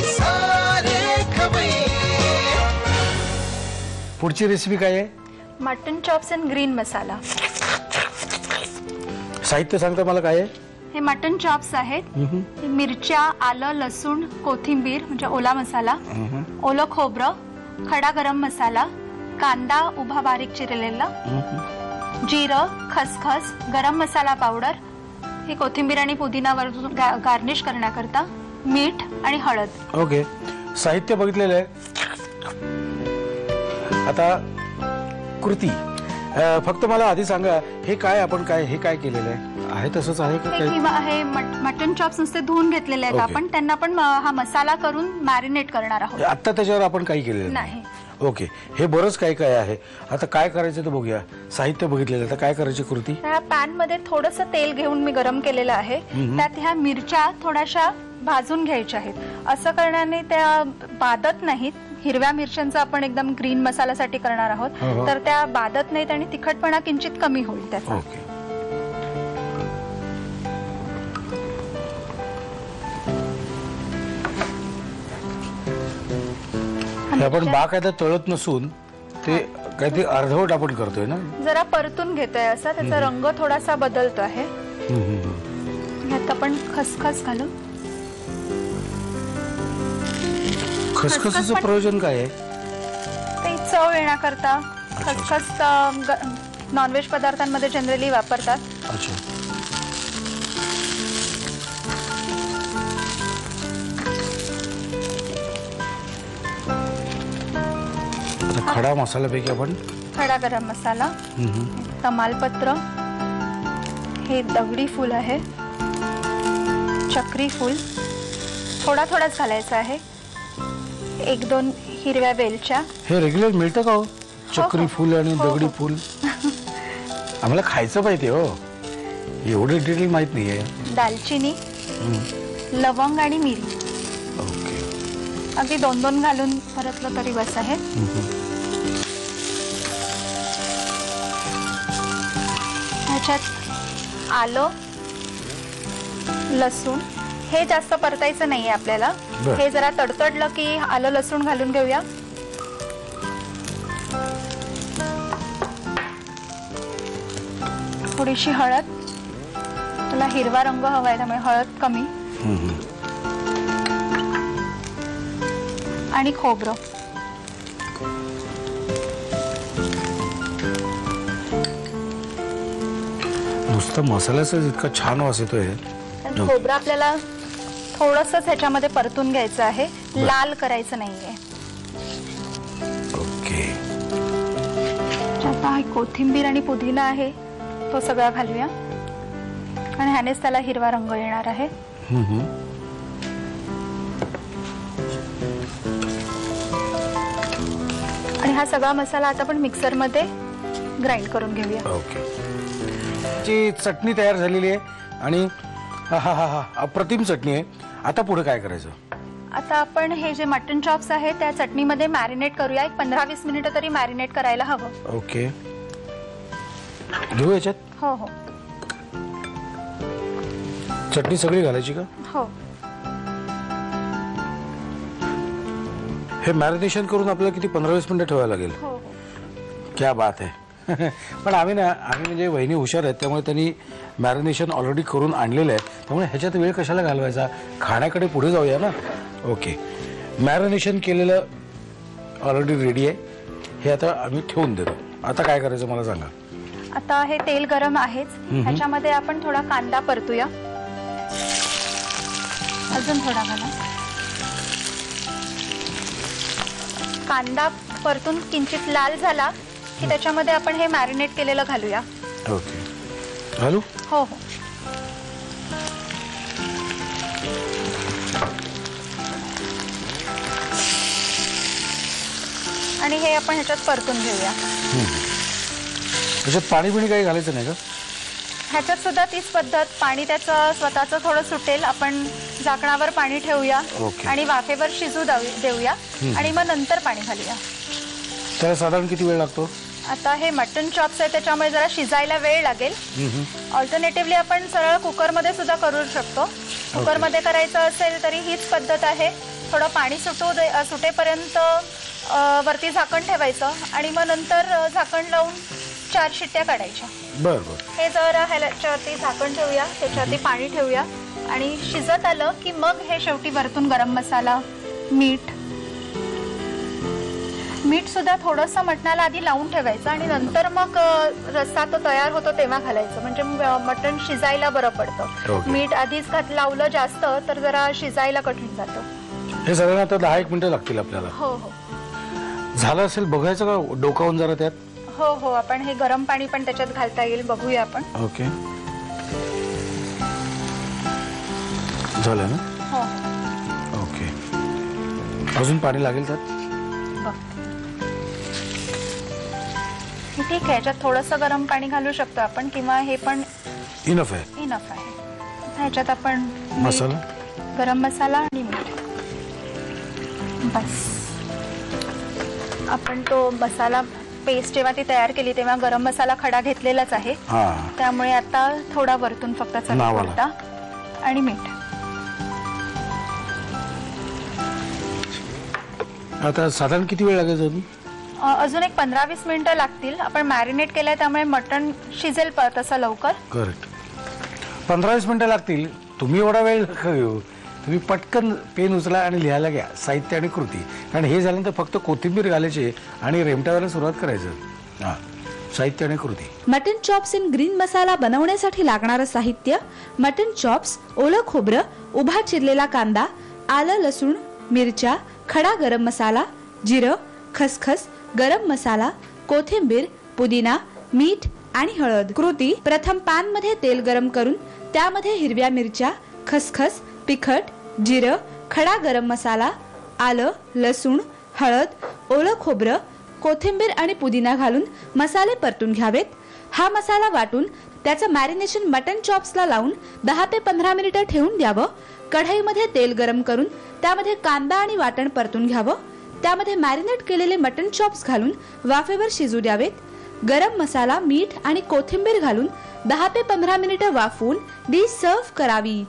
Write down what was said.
सारे खवैये। पुढची रेसिपी काय आहे? मटन चॉप्स अँड ग्रीन मसाला। साहित्य सांगता मला काय आहे? हे मटन चॉप्स आहेत। मिरच्या, आलं, लसूण, कोथिंबीर म्हणजे ओला मसाला, ओलं खोबरं, खडा गरम मसाला, कांदा उभा बारीक चिरलेला, जिरं, खसखस, गरम मसाला पावडर, हे कोथिंबीर आणि पुदिनावरून गार्निश करण्याकरता, मीठ आणि हळद। ओके, साहित्य बघितलेलं आहे। आता कृती फक्त मला आधी सांगा, हे काय आपण हे काय केलेलं आहे तसंच आहे का? हे मटन चॉप्स नुसते धुवून घेतलेले आहेत आपण, त्यांना पण हा मसाला करून मॅरिनेट करणार आहोत। आता त्याच्यावर आपण काही केलेलं नाही। ओके, हे बरंच काय काय आहे। आता काय करायचं ते बघूया। साहित्य बघितलेलं, आता काय करायची कृती? त्या पॅन मध्ये थोडंसं तेल घेऊन मी गरम केलेलं आहे, त्यात ह्या मिरच्या थोड्याशा भाजून घ्यायच्या आहेत। असं करण्याने त्या बादत नाहीत। हिरव्या मिरच्यांचा आपण एकदम ग्रीन मसाल्यासाठी करणार आहोत, तर त्या बादत नाहीत आणि तिखटपणा किंचित कमी होईल त्याचा। ओके, आपण बाकायदा तळत नसून ते काहीतरी अर्धवट आपण करतोय ना, जरा परतून घेतोय असा, त्याचा रंग थोडासा बदलतो आहे। ह्यात आपण खसखस घालू। खसखसीचं प्रयोजन काय आहे? ते चव येण्याकरता खसखस नॉनव्हेज पदार्थांमध्ये जनरली वापरतात। अच्छा, खडा मसाल्यापैकी आपण खडा गरम मसाला, तमालपत्र, हे दगडी फूल आहे, चक्री फूल थोडा थोडाच घालायचा आहे, एक दोन हिरव्या वेलच्या। हे रेग्युलर मिळतं का हो? चक्री फूल आणि दगडी फूल आम्हाला खायचं पाहिजे हो, एवढे डिटेल माहित नाहीये। दालचिनी, लवंग आणि मिरी। ओके, अगदी दोन दोन घालून परतलं तरी बस आहे। ह्याच्यात आलं, लसूण, हे जास्त परतायचं नाहीये आपल्याला, हे जरा तडतडलं की आलं लसूण घालून घेऊया। थोडीशी हळद, तुला हिरवा रंग हवाय त्यामुळे हळद कमी, आणि खोबरं। नुसतं मसाल्याचा इतका छान वास येतोय। खोबरं आपल्याला थोडंसं ह्याच्यामध्ये परतून घ्यायचं आहे, लाल करायचं नाहीये। ओके, आता कोथिंबीर आणि पुदिना आहे तो सगळा घालूया, आणि ह्यानेच त्याला हिरवा रंग येणार आहे। आणि हा सगळा मसाला आता आपण मिक्सर मध्ये ग्राइंड करून घेऊया। ओके, जी चटणी तयार झालेली आहे आणि अप्रतिम चटणी आहे। आता पुढे काय करायचं? आता आपण हे जे मटन चॉप्स आहे त्या चटणीमध्ये मॅरिनेट करूया, एक 15-20 मिनिटं तरी मॅरिनेट करायला हवं। ओके, घेऊ याच्यात? हो हो, चटणी सगळी घालायची का? हो। हे मॅरिनेशन करून आपल्याला किती 15-20 मिनिटं ठेवायला लागेल? हो, क्या बात आहे। पण आम्ही म्हणजे वहिनी हुशार आहेत, त्यामुळे त्यांनी मॅरिनेशन ऑलरेडी करून आणलेलं आहे, त्यामुळे ह्याच्यात वेळ कशाला घालवायचा, खाण्याकडे पुढे जाऊया ना। ओके, मॅरिनेशन केलेलं ऑलरेडी रेडी आहे, हे आता आम्ही ठेवून देतो। आता काय करायचं मला सांगा? आता हे तेल गरम आहेच, ह्याच्यामध्ये आपण थोडा कांदा परतूया, अजून थोडा घाला। कांदा परतून किंचित लाल झाला की त्याच्यामध्ये आपण हे मॅरिनेट केलेलं घालूया। ओके, घालू? हो हो, आणि हे आपण ह्याच्यात परतून घेऊया। त्याच्यात पाणी बिणी काही घालायचं नाही का? ह्याच्यात सुद्धा तीच पद्धत, पाणी त्याचं स्वतःचं थोडं सुटेल, आपण झाकणावर पाणी ठेवूया आणि वाफेवर शिजू देऊया, आणि मग नंतर पाणी घालूया। त्याला साधारण किती वेळ लागतो? आता हे मटन चॉप्स आहे त्याच्यामुळे जरा शिजायला वेळ लागेल। ऑल्टरनेटिव्हली आपण सरळ कुकर मध्ये सुद्धा करू शकतो, कुकर मध्ये करायचं असेल तरी हीच पद्धत आहे, थोडं पाणी सुटेपर्यंत वरती झाकण ठेवायचं आणि मग नंतर झाकण लावून 4 शिट्ट्या काढायच्या. बर बर. हे जरा ह्याच्यावरती झाकण ठेवूया, त्याच्यावरती पाणी ठेवूया आणि शिजत आलं की मग हे शेवटी वरतून गरम मसाला, मीठ सुद्धा थोडंसं मटणाला आधी लावून ठेवायचं आणि नंतर मग रस्सा तो तयार होतो तेव्हा घालायचं, म्हणजे मटण शिजायला बरं पडतं. मीठ आधीच लावलं जास्त तर जरा शिजायला कठीण जातं. हे सगळं आता 10-1 मिनिटं लागतील आपल्याला. हो हो. झालं असेल बघायचं का डोकावून जरा त्यात? हो हो, आपण हे गरम पाणी पण त्याच्यात घालता येईल, बघूया आपण. ओके, झालं ना? हो. ओके, अजून पाणी लागेल त्यात? ठीक आहे, याच्यात थोडंसं गरम पाणी घालू शकतो आपण किंवा हे पण इनफ आहे. इनफ आहे. ह्याच्यात आपण मसाला, गरम मसाला आणि मीठ बस. आपण तो मसाला पेस्ट जेव्हा ती तयार केली तेव्हा गरम मसाला खडा घेतलेलाच आहे, त्यामुळे आता थोडा वरतून फक्त चटणी आणि मीठ. आता साधारण किती वेळ लागेल अजून? अजून एक 15-20 मिनिटं लागतील. आपण मॅरिनेट केलंय त्यामुळे मटण शिजेल तसं लवकर. करेक्ट, 15-20 मिनिटं लागतील. तुम्ही एवढा वेळ नका घेऊ, तुम्ही पटकन पेन उचला आणि लिहायला घ्या साहित्य आणि कृती. कारण हे झाल्यानंतर फक्त कोथिंबीर घालायची आणि रेमट्यावर सुरुवात करायचं. साहित्य आणि कृती. मटन चॉप्स इन ग्रीन मसाला बनवण्यासाठी लागणारं साहित्य: मटन चॉप्स, ओलं खोबरं, उभा चिरलेला कांदा, आलं लसूण, मिरच्या, खडा गरम मसाला, जिरं, खसखस, गरम मसाला, कोथिंबीर, पुदिना, मीठ आणि हळद. कृती: प्रथम पॅन मध्ये तेल गरम करून त्यामध्ये हिरव्या मिरच्या, खसखस, तिखट, जिरं, खडा गरम मसाला, आलं, लसूण, हळद, ओलं खोबरं, कोथिंबीर आणि पुदिना घालून मसाले परतून घ्यावेत. हा मसाला वाटून त्याचं मॅरिनेशन मटन चॉप्सला लावून 10 ते 15 मिनिटं ठेवून द्यावं. कढईमध्ये तेल गरम करून त्यामध्ये कांदा आणि वाटण परतून घ्यावं. त्यामध्ये मॅरिनेट केलेले मटन चॉप्स घालून वाफेवर शिजू द्यावेत. गरम मसाला, मीठ आणि कोथिंबीर घालून 10 ते 15 मिनिटं वाफवून डिश सर्व्ह करावी.